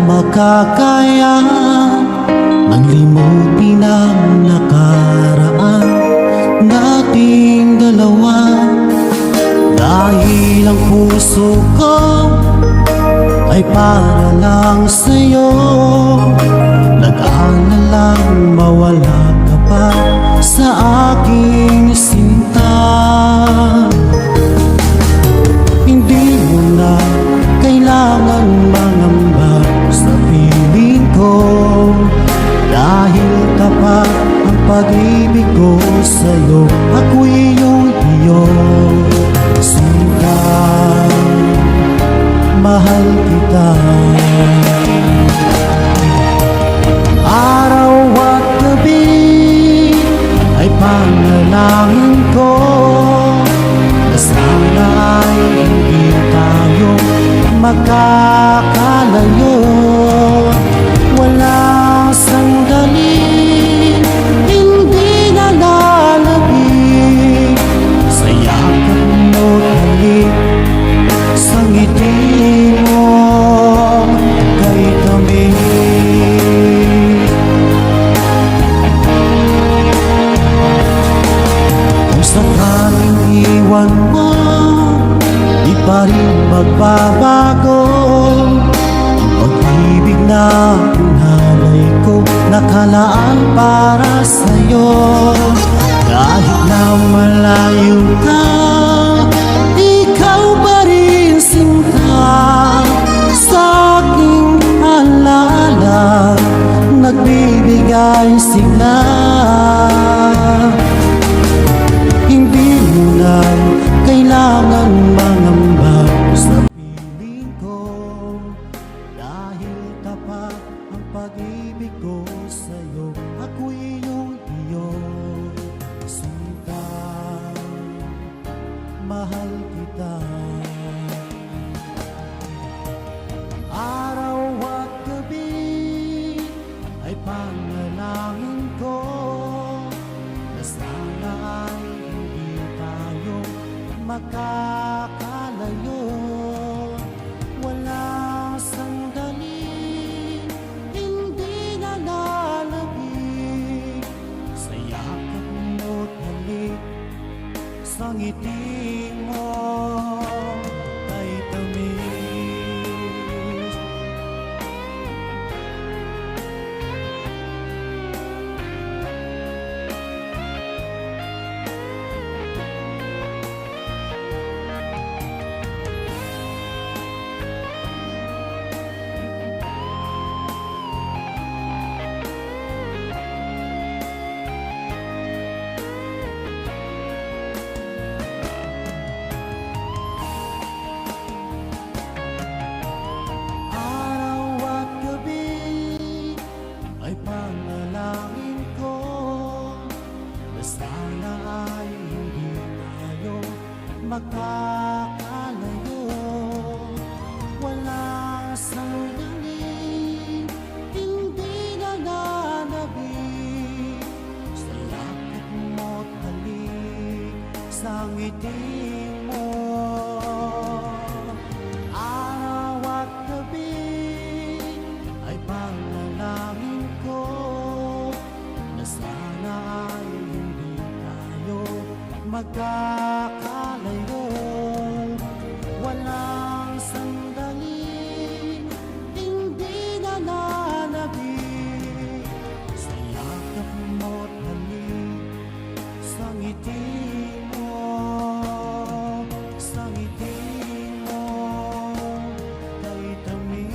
makakaya ang limutin ang nakaraan nating dalawa. Dahil ang puso ko ay para lang sa'yo, nag-aalalang mawala ka pa sa aking sinta. Hindi mo na kailangan mangamba sa piling ko, dahil tapat ang pag-ibig ko sa'yo. Ako'y iyong sinta, mahal kita. Araw at gabi ay panalangin ko na sana ay hindi tayo makakalayo. Walang sandali hindi nalalabig sa yakap mo't halik, sa ngiti mo kay tamis. Kung sakaling iwan mo, di pa rin magbabago ang pag-ibig na inalay ko, nakalaan para sa'yo. Kahit na malayo ka, ikaw pa rin sinta, sa aking alaala nagbibigay sigla. Hindi mo na kailangan mangamba sa piling ko, dahil tapat ang pag-ibig ko sa'yo. Ako'y iyong sinta, mahal kita. Araw at gabi ay panalangin ko na sana ay hindi tayo makakalayo. Walang sandali hindi nalalabig sa yakap mo't halik, sa ngiti mo kay tamis. Araw at gabi ay panalangin ko na sana ay hindi tayo magkakalayo. Wala sandali hindi nalalabig sa yakap mo't halik, sa ngiti mo. Araw at gabi ay panalangin ko na sana ay hindi tayo magkakalayo. Walang sandali hindi nalalabig sa yakap mo't halik, sa ngiti mo, sa ngiti mo kay tamis.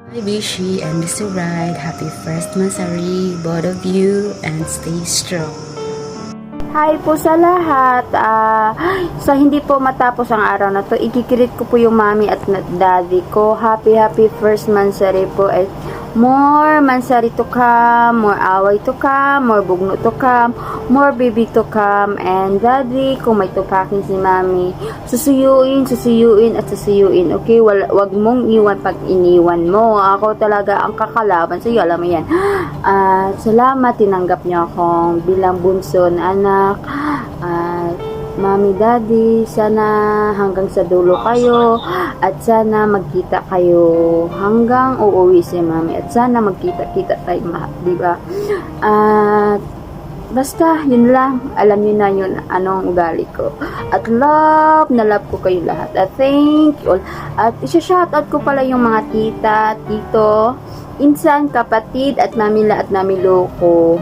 Hi Bishi and Mr. Ride, happy first Masari, both of you, and stay strong. Hi po sa lahat. Sa hindi po matapos ang araw na to, ikikirit ko po yung mami at daddy ko. Happy first Mansari po. At more mansari to come, more away to come, more bugno to come, more baby to come. And daddy, kung may tupakin si mami, susuyuin at susuyuin. Okay, wag mong iwan pag iniwan mo. Ako talaga ang kakalaban sa iyo, alam mo yan. Salamat, tinanggap niyo akong bilang bunso na anak. Mami, daddy, sana hanggang sa dulo kayo at sana magkita kayo hanggang uuwi si mami at sana magkita-kita tayo, di ba? At basta, yun lang. Alam niyo na yun anong ugali ko. At love na love ko kayo lahat. At thank you all. At isa-shoutout ko pala yung mga tita, tito, insan, kapatid, at mamila at namilo ko.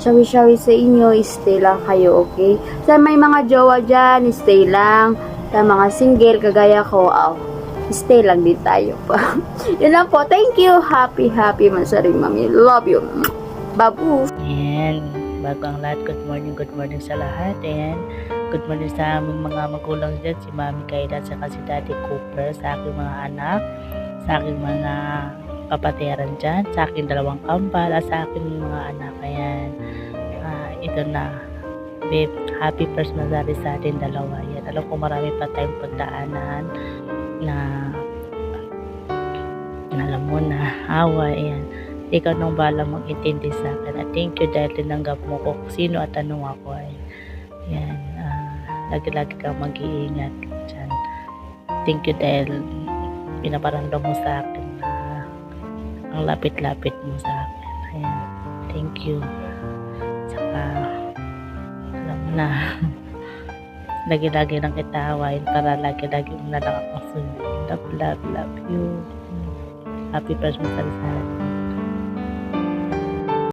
Shawi-shawi sa inyo, stay lang kayo, okay? Sa may mga jowa dyan, stay lang. Sa mga single, kagaya ko, stay lang din tayo pa. Yun lang po. Thank you. Happy Mansari Mami. Love you. Babu. And bago ang lahat, good morning sa lahat. And good morning sa aming mga magulang dyan, si Mami Kayla at si Daddy Cooper, sa aking mga anak, sa aking mga kapatiran dyan, sa aking dalawang kambal, at sa aking mga anak. Ayan, ito na, babe, happy first Mansari sa ating dalawa. Yan, alam ko marami pa tayong pagdaanan na alam mo na, away. Ayan, ikaw nang bala mag-intindi sa akin. At thank you dahil tinanggap mo ko sino at anong ako. Ayan, lagi-lagi kang mag-iingat dyan. Thank you dahil pinaparamdam mo sa akin na ang lapit-lapit mo sa akin. Ayan, thank you. Saka alam mo na, lagi-lagi lang kita awayin para lagi-lagi mo na lang ako sundin. Love you. Happy Christmas sa lahat.